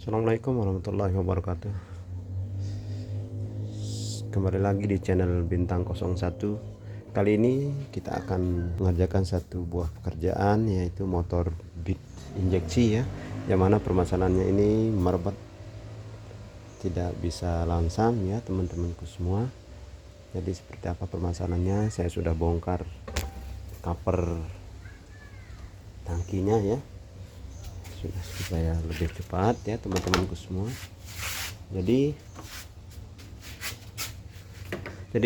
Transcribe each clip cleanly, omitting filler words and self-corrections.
Assalamualaikum warahmatullahi wabarakatuh. Kembali lagi di channel Bintang 01. Kali ini kita akan mengerjakan satu buah pekerjaan, yaitu motor bit injeksi ya. Yang mana permasalahannya ini merebet, tidak bisa langsam ya teman-temanku semua. Jadi seperti apa permasalahannya, saya sudah bongkar cover tangkinya ya, sudah, supaya lebih cepat ya teman-temanku semua. Jadi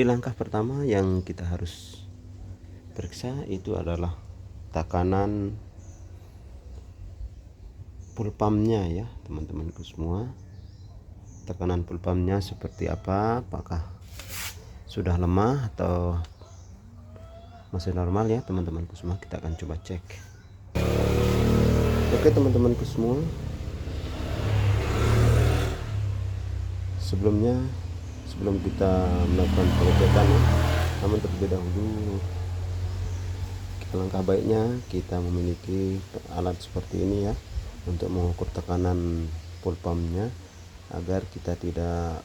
langkah pertama yang kita harus periksa itu adalah tekanan full pumpnya ya teman-temanku semua. Tekanan full pumpnya seperti apa, apakah sudah lemah atau masih normal ya teman-temanku semua. Kita akan coba cek. Oke teman-temanku semua, sebelum kita melakukan pengecekan, namun terlebih dahulu langkah baiknya kita memiliki alat seperti ini ya, untuk mengukur tekanan full pumpnya, agar kita tidak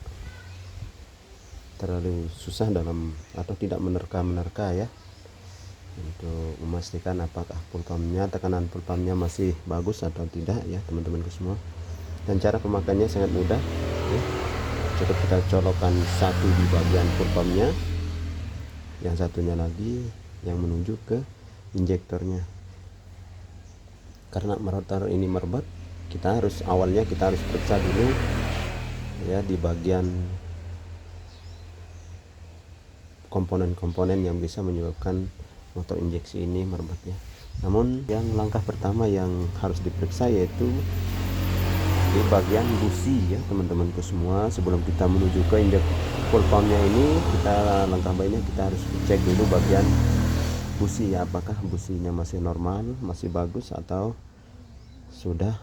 terlalu susah dalam atau tidak menerka-menerka ya, untuk memastikan apakah full pumpnya, tekanan full pumpnya masih bagus atau tidak ya teman-temanku semua. Dan cara pemakaiannya sangat mudah ya. Cukup kita colokkan satu di bagian full pumpnya, yang satunya lagi yang menuju ke injektornya. Karena motor ini merebet, awalnya kita harus periksa dulu ya di bagian komponen-komponen yang bisa menyebabkan motor injeksi ini merebetnya. Namun yang langkah pertama yang harus diperiksa yaitu di bagian busi ya teman-temanku semua. Sebelum kita menuju ke injektor full pumpnya ini, langkah baiknya kita harus cek dulu bagian busi ya, apakah businya masih normal, masih bagus, atau sudah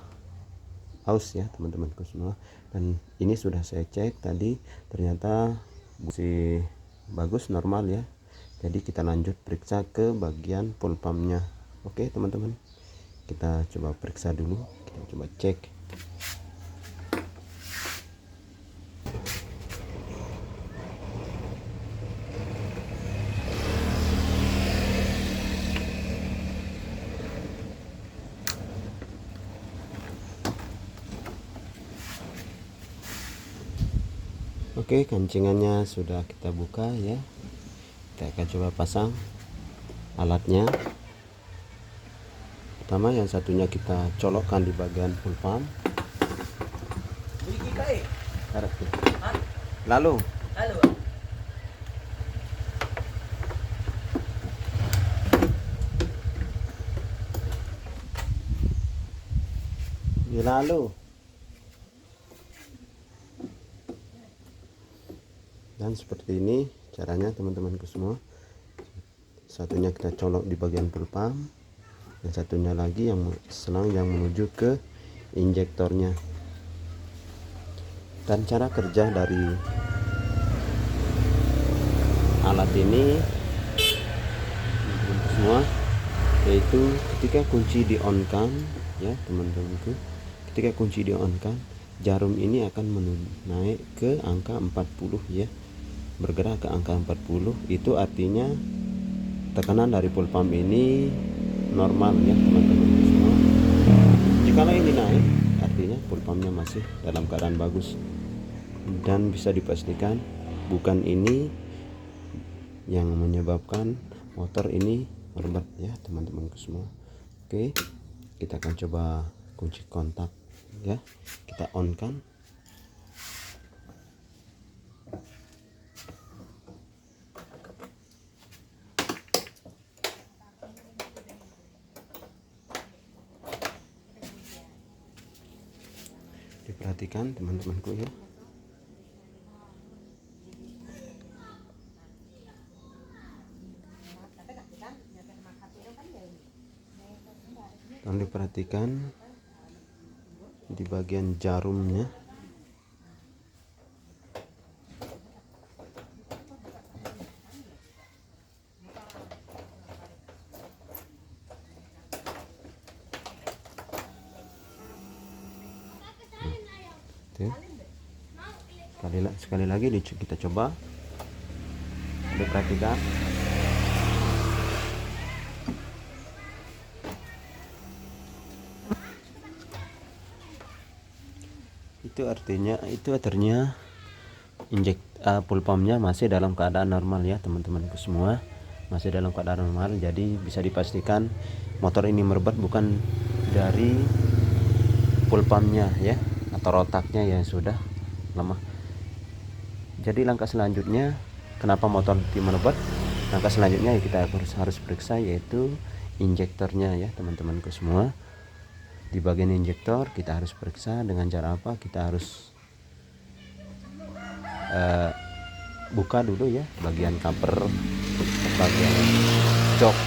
aus ya teman-temanku semua. Dan ini sudah saya cek tadi, ternyata busi bagus, normal ya. Jadi kita lanjut periksa ke bagian full pumpnya. Oke teman-teman, kita coba periksa dulu, kita coba cek. Oke, kancingannya sudah kita buka ya. Kita akan coba pasang alatnya. Pertama, yang satunya kita colokkan di bagian full pump. Lalu dan seperti ini caranya teman-temanku semua. Satunya kita colok di bagian full pump, yang satunya lagi yang selang yang menuju ke injektornya. Dan cara kerja dari alat ini teman-teman semua, yaitu ketika kunci di on kan ya teman-temanku, ketika kunci di on kan, jarum ini akan naik ke angka 40 ya, bergerak ke angka 40. Itu artinya tekanan dari full pump ini normal ya teman-teman semua. Jikalau ini naik, artinya full pumpnya masih dalam keadaan bagus, dan bisa dipastikan bukan ini yang menyebabkan motor ini merebet ya teman-temanku semua. Oke, kita akan coba kunci kontak ya, kita on kan. Diperhatikan teman-temanku ya. Dan diperhatikan di bagian jarumnya. Tuh. Sekali lagi kita coba, diperhatikan. Itu artinya full pumpnya masih dalam keadaan normal ya teman-temanku semua, masih dalam keadaan normal. Jadi bisa dipastikan motor ini merebat bukan dari full pumpnya ya, atau rotaknya yang sudah lemah. Jadi langkah selanjutnya, kenapa motor merebat? Langkah selanjutnya ya kita harus periksa, yaitu injektornya ya teman-temanku semua. Di bagian injektor kita harus periksa dengan cara apa? Kita harus buka dulu ya bagian cover, bagian jok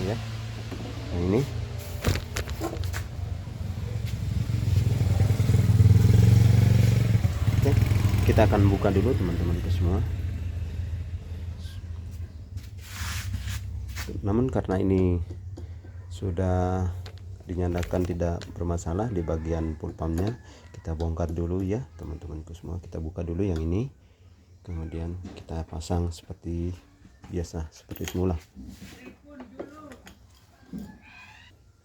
ya. Nah, ini oke, kita akan buka dulu teman-temanku semua. Namun karena ini sudah dinyatakan tidak bermasalah di bagian full pumpnya, kita bongkar dulu ya teman-temanku semua. Kita buka dulu yang ini, kemudian kita pasang seperti biasa, seperti semula.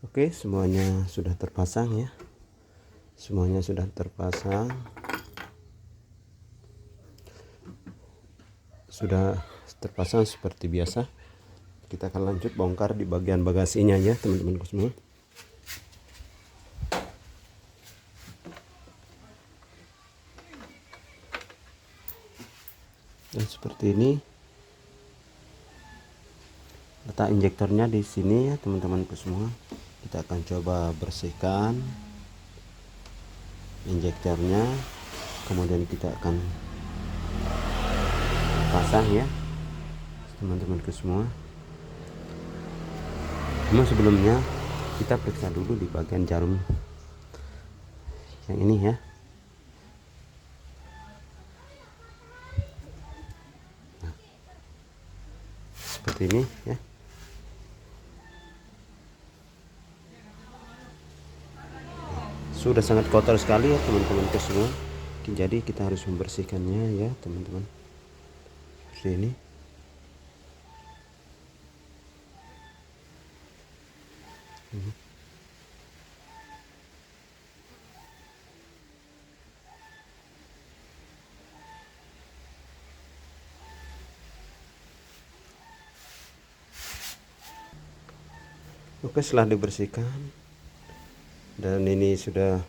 Oke, semuanya sudah terpasang ya, semuanya sudah terpasang, seperti biasa. Kita akan lanjut bongkar di bagian bagasinya ya teman-temanku semua. Dan seperti ini letak injektornya di sini ya teman-temanku semua. Kita akan coba bersihkan injektornya, kemudian kita akan pasang ya teman-temanku semua. Namun sebelumnya kita periksa dulu di bagian jarum yang ini ya. Nah, seperti ini ya. Sudah sangat kotor sekali ya teman-temanku semua. Jadi kita harus membersihkannya ya teman-teman. Seperti ini. Oke, setelah dibersihkan dan ini sudah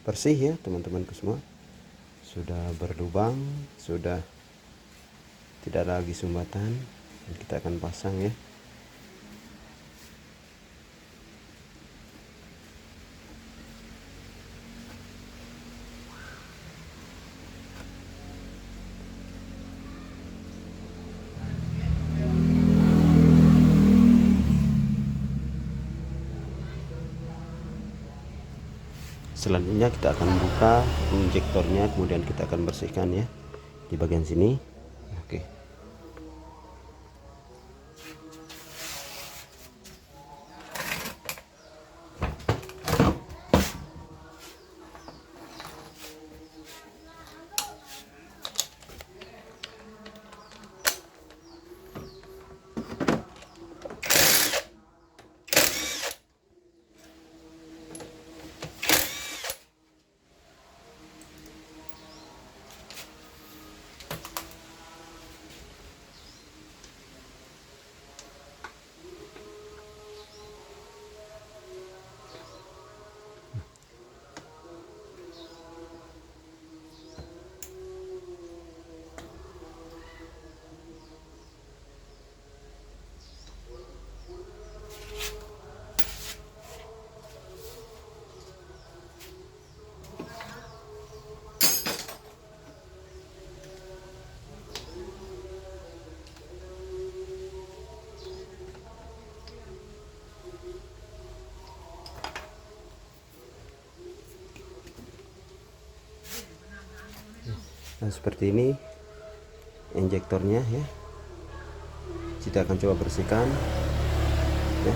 bersih ya teman-temanku semua, sudah berlubang, sudah tidak lagi sumbatan, dan kita akan pasang ya. Selanjutnya kita akan buka injektornya, kemudian kita akan bersihkan ya di bagian sini. Oke. Nah, seperti ini injektornya ya. Kita akan coba bersihkan ya.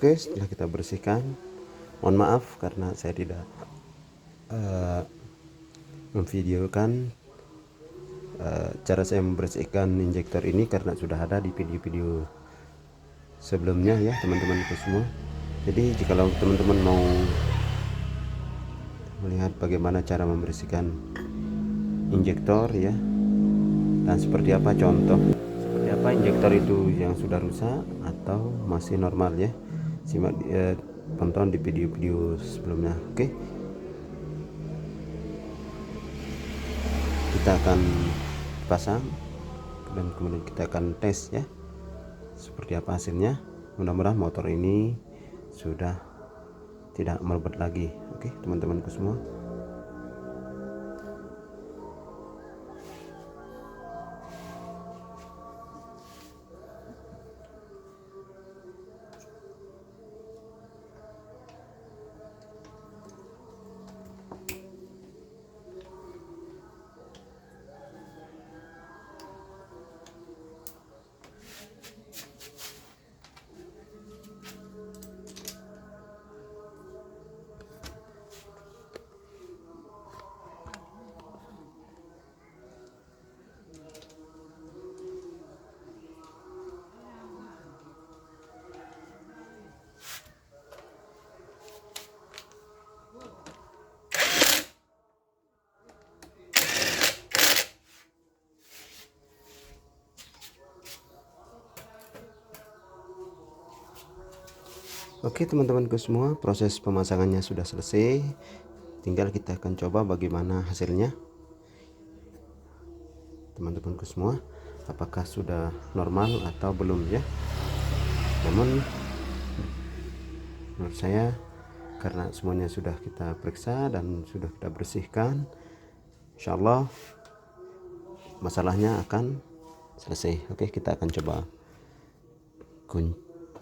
Oke, setelah kita bersihkan, mohon maaf karena saya tidak memvideokan cara saya membersihkan injektor ini karena sudah ada di video-video sebelumnya ya teman-temanku semua. Jadi jikalau teman-teman mau melihat bagaimana cara membersihkan injektor ya, dan seperti apa seperti apa injektor itu yang sudah rusak atau masih normal ya, simak tonton di video-video sebelumnya. Oke, kita akan pasang dan kemudian kita akan tes ya seperti apa hasilnya. Mudah-mudahan motor ini sudah tidak merebet lagi. Oke teman-temanku semua. Oke teman-temanku semua, proses pemasangannya sudah selesai, tinggal kita akan coba bagaimana hasilnya. Teman-temanku semua, apakah sudah normal atau belum ya. Namun menurut saya karena semuanya sudah kita periksa dan sudah kita bersihkan, insya Allah masalahnya akan selesai. Oke, kita akan coba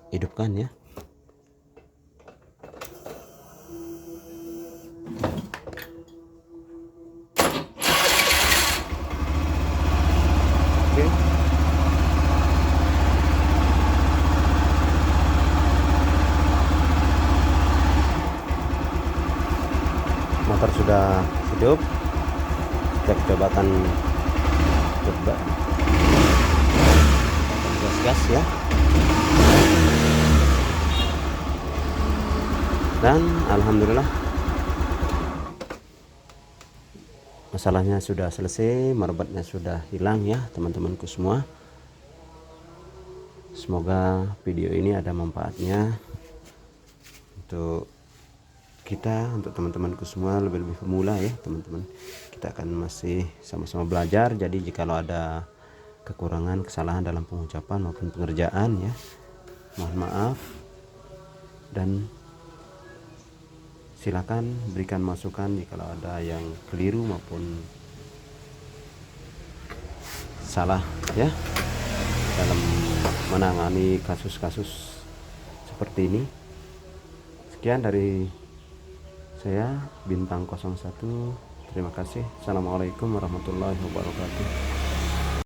hidupkan ya. Motor sudah hidup, kita cobakan gas ya, dan alhamdulillah masalahnya sudah selesai, merebetnya sudah hilang ya teman-temanku semua. Semoga video ini ada manfaatnya untuk kita, untuk teman-temanku semua, lebih-lebih pemula ya teman-teman. Kita akan masih sama-sama belajar, jadi jikalau ada kekurangan, kesalahan dalam pengucapan maupun pengerjaan ya, mohon maaf, dan silakan berikan masukan jikalau ada yang keliru maupun salah ya dalam menangani kasus-kasus seperti ini. Sekian dari saya, Bintang 01. Terima kasih. Assalamualaikum warahmatullahi wabarakatuh.